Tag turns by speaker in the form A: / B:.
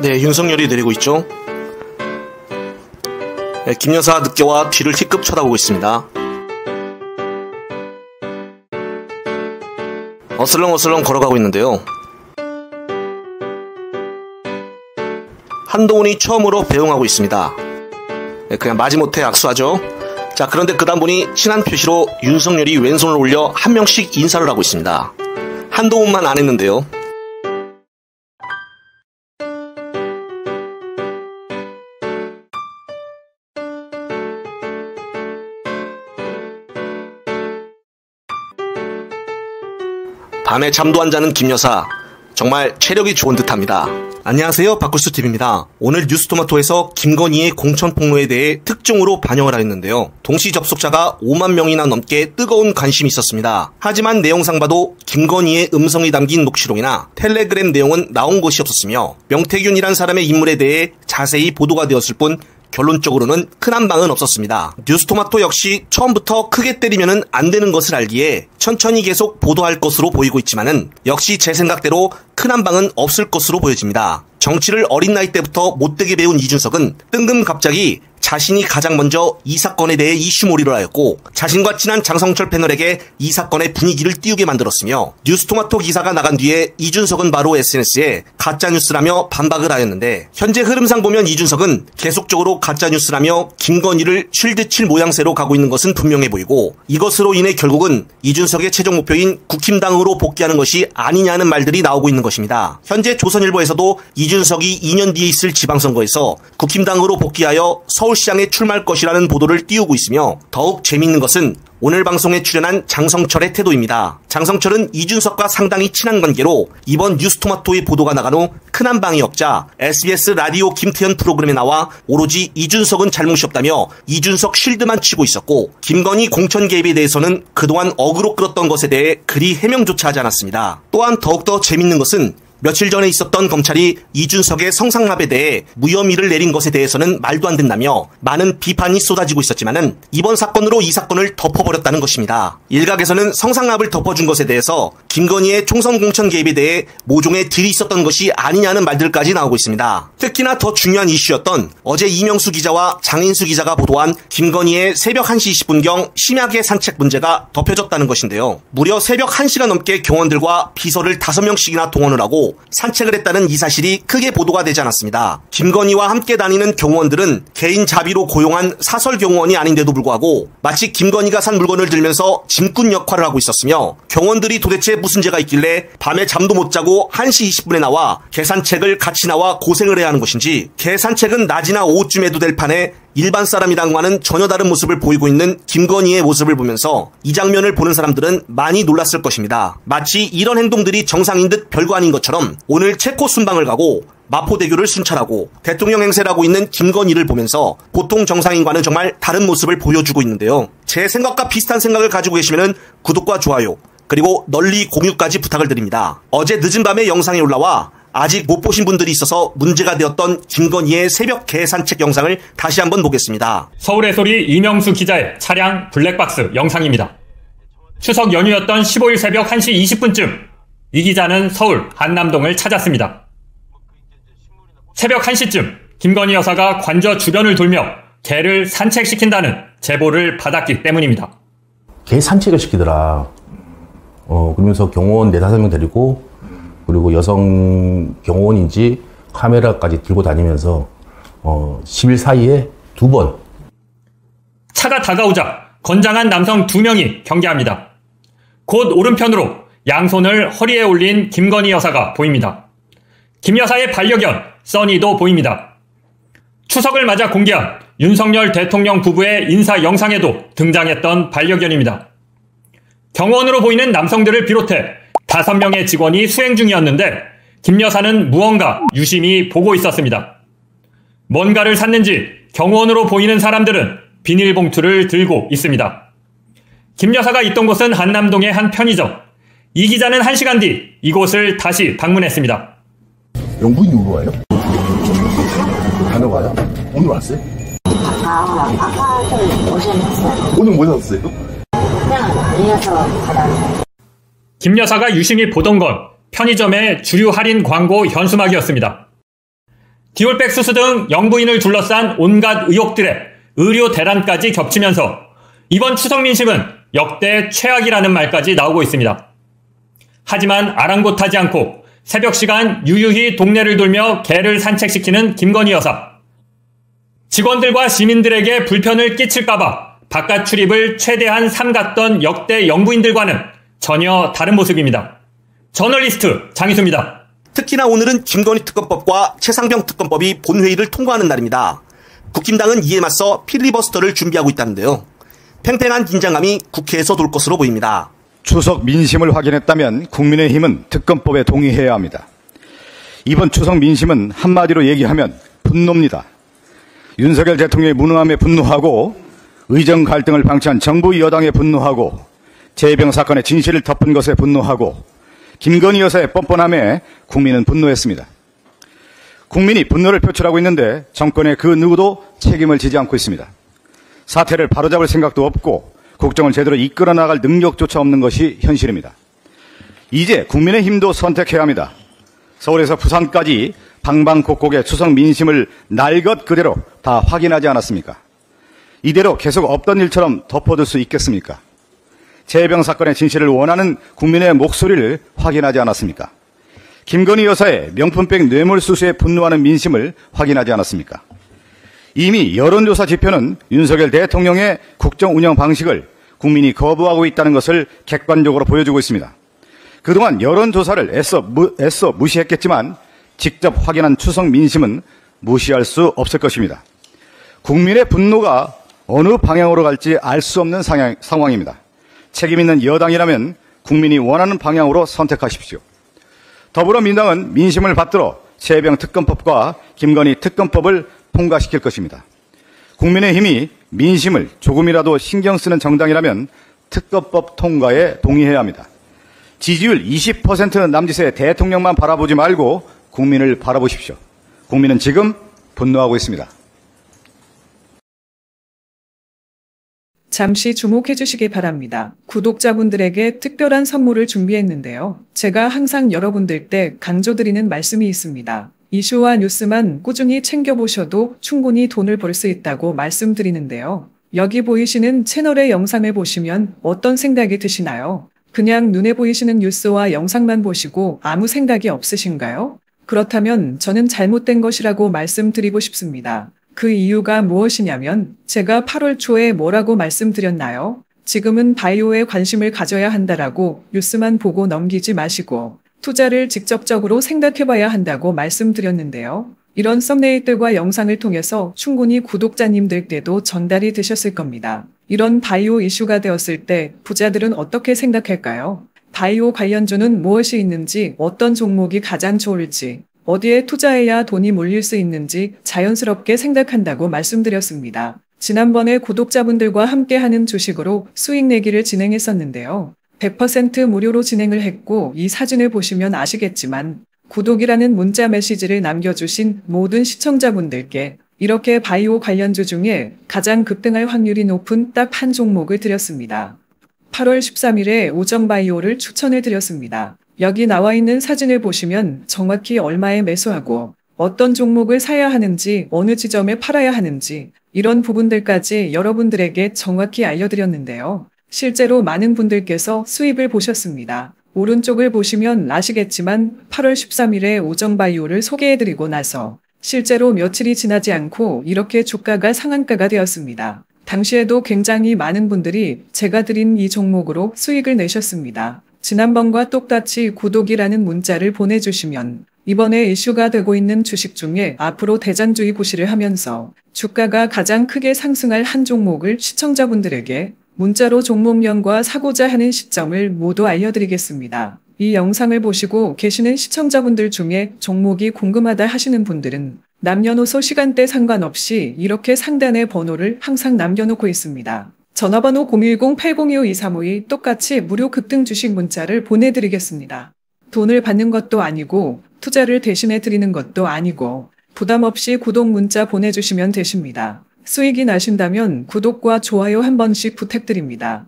A: 네, 윤석열이 내리고 있죠. 네, 김 여사 늦게와 뒤를 희끗 쳐다보고 있습니다. 어슬렁어슬렁 걸어가고 있는데요. 한동훈이 처음으로 배웅하고 있습니다. 네, 그냥 마지못해 악수하죠. 자, 그런데 그 다음 분이 친한 표시로 윤석열이 왼손을 올려 한 명씩 인사를 하고 있습니다. 한동훈만 안 했는데요. 밤에 잠도 안 자는 김 여사, 정말 체력이 좋은 듯합니다. 안녕하세요, 박구스TV입니다. 오늘 뉴스토마토에서 김건희의 공천 폭로에 대해 특종으로 반영을 하였는데요. 동시 접속자가 5만 명이나 넘게 뜨거운 관심이 있었습니다. 하지만 내용상 봐도 김건희의 음성이 담긴 녹취록이나 텔레그램 내용은 나온 것이 없었으며 명태균이란 사람의 인물에 대해 자세히 보도가 되었을 뿐 결론적으로는 큰 한방은 없었습니다. 뉴스토마토 역시 처음부터 크게 때리면 안 되는 것을 알기에 천천히 계속 보도할 것으로 보이고 있지만은 역시 제 생각대로 큰 한방은 없을 것으로 보여집니다. 정치를 어린 나이 때부터 못되게 배운 이준석은 뜬금 갑자기 자신이 가장 먼저 이 사건에 대해 이슈몰이를 하였고 자신과 친한 장성철 패널에게 이 사건의 분위기를 띄우게 만들었으며 뉴스토마토 기사가 나간 뒤에 이준석은 바로 SNS에 가짜뉴스라며 반박을 하였는데 현재 흐름상 보면 이준석은 계속적으로 가짜뉴스라며 김건희를 쉴드칠 모양새로 가고 있는 것은 분명해 보이고 이것으로 인해 결국은 이준석의 최종 목표인 국힘당으로 복귀하는 것이 아니냐는 말들이 나오고 있는 것입니다. 현재 조선일보에서도 이준석이 2년 뒤에 있을 지방선거에서 국힘당으로 복귀하여 서울시장에 출마할 것이라는 보도를 띄우고 있으며 더욱 재미있는 것은 오늘 방송에 출연한 장성철의 태도입니다. 장성철은 이준석과 상당히 친한 관계로 이번 뉴스토마토의 보도가 나간 후 큰 한방이 없자 SBS 라디오 김태현 프로그램에 나와 오로지 이준석은 잘못이 없다며 이준석 쉴드만 치고 있었고 김건희 공천 개입에 대해서는 그동안 어그로 끌었던 것에 대해 그리 해명조차 하지 않았습니다. 또한 더욱더 재밌는 것은 며칠 전에 있었던 검찰이 이준석의 성상납에 대해 무혐의를 내린 것에 대해서는 말도 안 된다며 많은 비판이 쏟아지고 있었지만은 이번 사건으로 이 사건을 덮어버렸다는 것입니다. 일각에서는 성상납을 덮어준 것에 대해서 김건희의 총선 공천 개입에 대해 모종의 딜이 있었던 것이 아니냐는 말들까지 나오고 있습니다. 특히나 더 중요한 이슈였던 어제 이명수 기자와 장인수 기자가 보도한 김건희의 새벽 1시 20분경 심야계 산책 문제가 덮여졌다는 것인데요. 무려 새벽 1시가 넘게 경원들과 비서를 5명씩이나 동원을 하고 산책을 했다는 이 사실이 크게 보도가 되지 않았습니다. 김건희와 함께 다니는 경호원들은 개인 자비로 고용한 사설 경호원이 아닌데도 불구하고 마치 김건희가 산 물건을 들면서 짐꾼 역할을 하고 있었으며 경호원들이 도대체 무슨 죄가 있길래 밤에 잠도 못 자고 1시 20분에 나와 개산책을 같이 나와 고생을 해야 하는 것인지 개산책은 낮이나 오후쯤에도 될 판에 일반 사람이랑과는 전혀 다른 모습을 보이고 있는 김건희의 모습을 보면서 이 장면을 보는 사람들은 많이 놀랐을 것입니다. 마치 이런 행동들이 정상인 듯 별거 아닌 것처럼 오늘 체코 순방을 가고 마포대교를 순찰하고 대통령 행세를 하고 있는 김건희를 보면서 보통 정상인과는 정말 다른 모습을 보여주고 있는데요. 제 생각과 비슷한 생각을 가지고 계시면 구독과 좋아요 그리고 널리 공유까지 부탁을 드립니다. 어제 늦은 밤에 영상이 올라와 아직 못 보신 분들이 있어서 문제가 되었던 김건희의 새벽 개산책 영상을 다시 한번 보겠습니다.
B: 서울의 소리 이명수 기자의 차량 블랙박스 영상입니다. 추석 연휴였던 15일 새벽 1시 20분쯤 이 기자는 서울 한남동을 찾았습니다. 새벽 1시쯤 김건희 여사가 관저 주변을 돌며 개를 산책시킨다는 제보를 받았기 때문입니다.
C: 개 산책을 시키더라. 그러면서 경호원 4-5명 데리고 그리고 여성 경호원인지 카메라까지 들고 다니면서 10일 사이에 2번.
B: 차가 다가오자 건장한 남성 2명이 경계합니다. 곧 오른편으로 양손을 허리에 올린 김건희 여사가 보입니다. 김 여사의 반려견 써니도 보입니다. 추석을 맞아 공개한 윤석열 대통령 부부의 인사 영상에도 등장했던 반려견입니다. 경호원으로 보이는 남성들을 비롯해 5명의 직원이 수행 중이었는데 김 여사는 무언가 유심히 보고 있었습니다. 뭔가를 샀는지 경호원으로 보이는 사람들은 비닐봉투를 들고 있습니다. 김 여사가 있던 곳은 한남동의 한 편의점. 이 기자는 1시간 뒤 이곳을 다시 방문했습니다.
C: 영부인이 오러 와요? 다녀 와요? 오늘 왔어요?
D: 아까 좀 오셨어요.
C: 오늘 뭐 샀어요?
D: 그냥 이어서 받아요.
B: 김 여사가 유심히 보던 건 편의점의 주류 할인 광고 현수막이었습니다. 디올백 수수 등 영부인을 둘러싼 온갖 의혹들에 의료 대란까지 겹치면서 이번 추석 민심은 역대 최악이라는 말까지 나오고 있습니다. 하지만 아랑곳하지 않고 새벽 시간 유유히 동네를 돌며 개를 산책시키는 김건희 여사. 직원들과 시민들에게 불편을 끼칠까봐 바깥 출입을 최대한 삼갔던 역대 영부인들과는 전혀 다른 모습입니다. 저널리스트 장희수입니다.
A: 특히나 오늘은 김건희 특검법과 최상병 특검법이 본회의를 통과하는 날입니다. 국힘당은 이에 맞서 필리버스터를 준비하고 있다는데요. 팽팽한 긴장감이 국회에서 돌 것으로 보입니다.
E: 추석 민심을 확인했다면 국민의힘은 특검법에 동의해야 합니다. 이번 추석 민심은 한마디로 얘기하면 분노입니다. 윤석열 대통령의 무능함에 분노하고 의정 갈등을 방치한 정부 여당에 분노하고 재해병 사건의 진실을 덮은 것에 분노하고 김건희 여사의 뻔뻔함에 국민은 분노했습니다. 국민이 분노를 표출하고 있는데 정권의 그 누구도 책임을 지지 않고 있습니다. 사태를 바로잡을 생각도 없고 국정을 제대로 이끌어 나갈 능력조차 없는 것이 현실입니다. 이제 국민의힘도 선택해야 합니다. 서울에서 부산까지 방방곡곡의 추석 민심을 날 것 그대로 다 확인하지 않았습니까? 이대로 계속 없던 일처럼 덮어둘 수 있겠습니까? 재해병 사건의 진실을 원하는 국민의 목소리를 확인하지 않았습니까? 김건희 여사의 명품백 뇌물수수에 분노하는 민심을 확인하지 않았습니까? 이미 여론조사 지표는 윤석열 대통령의 국정 운영 방식을 국민이 거부하고 있다는 것을 객관적으로 보여주고 있습니다. 그동안 여론조사를 애써 무시했겠지만 직접 확인한 추석 민심은 무시할 수 없을 것입니다. 국민의 분노가 어느 방향으로 갈지 알 수 없는 상황입니다. 책임 있는 여당이라면 국민이 원하는 방향으로 선택하십시오. 더불어민주당은 민심을 받들어 재해병 특검법과 김건희 특검법을 통과시킬 것입니다. 국민의힘이 민심을 조금이라도 신경 쓰는 정당이라면 특검법 통과에 동의해야 합니다. 지지율 20% 남짓의 대통령만 바라보지 말고 국민을 바라보십시오. 국민은 지금 분노하고 있습니다.
F: 잠시 주목해 주시기 바랍니다. 구독자분들에게 특별한 선물을 준비했는데요. 제가 항상 여러분들 때 강조드리는 말씀이 있습니다. 이슈와 뉴스만 꾸준히 챙겨보셔도 충분히 돈을 벌 수 있다고 말씀드리는데요. 여기 보이시는 채널의 영상을 보시면 어떤 생각이 드시나요? 그냥 눈에 보이시는 뉴스와 영상만 보시고 아무 생각이 없으신가요? 그렇다면 저는 잘못된 것이라고 말씀드리고 싶습니다. 그 이유가 무엇이냐면 제가 8월 초에 뭐라고 말씀드렸나요? 지금은 바이오에 관심을 가져야 한다라고 뉴스만 보고 넘기지 마시고 투자를 직접적으로 생각해봐야 한다고 말씀드렸는데요. 이런 썸네일들과 영상을 통해서 충분히 구독자님들께도 전달이 되셨을 겁니다. 이런 바이오 이슈가 되었을 때 부자들은 어떻게 생각할까요? 바이오 관련주는 무엇이 있는지, 어떤 종목이 가장 좋을지, 어디에 투자해야 돈이 몰릴 수 있는지 자연스럽게 생각한다고 말씀드렸습니다. 지난번에 구독자분들과 함께하는 주식으로 수익 내기를 진행했었는데요. 100% 무료로 진행을 했고 이 사진을 보시면 아시겠지만 구독이라는 문자 메시지를 남겨주신 모든 시청자분들께 이렇게 바이오 관련주 중에 가장 급등할 확률이 높은 딱 한 종목을 드렸습니다. 8월 13일에 오정바이오를 추천해 드렸습니다. 여기 나와 있는 사진을 보시면 정확히 얼마에 매수하고 어떤 종목을 사야 하는지 어느 지점에 팔아야 하는지 이런 부분들까지 여러분들에게 정확히 알려드렸는데요. 실제로 많은 분들께서 수입을 보셨습니다. 오른쪽을 보시면 아시겠지만 8월 13일에 오정바이오를 소개해드리고 나서 실제로 며칠이 지나지 않고 이렇게 주가가 상한가가 되었습니다. 당시에도 굉장히 많은 분들이 제가 드린 이 종목으로 수익을 내셨습니다. 지난번과 똑같이 구독이라는 문자를 보내주시면 이번에 이슈가 되고 있는 주식 중에 앞으로 대장주의 구실을 하면서 주가가 가장 크게 상승할 한 종목을 시청자분들에게 문자로 종목명과 사고자 하는 시점을 모두 알려드리겠습니다. 이 영상을 보시고 계시는 시청자분들 중에 종목이 궁금하다 하시는 분들은 남녀노소 시간대 상관없이 이렇게 상단에 번호를 항상 남겨놓고 있습니다. 전화번호 010-802-5352 똑같이 무료 급등 주식 문자를 보내드리겠습니다. 돈을 받는 것도 아니고 투자를 대신해 드리는 것도 아니고 부담 없이 구독 문자 보내주시면 되십니다. 수익이 나신다면 구독과 좋아요 한 번씩 부탁드립니다.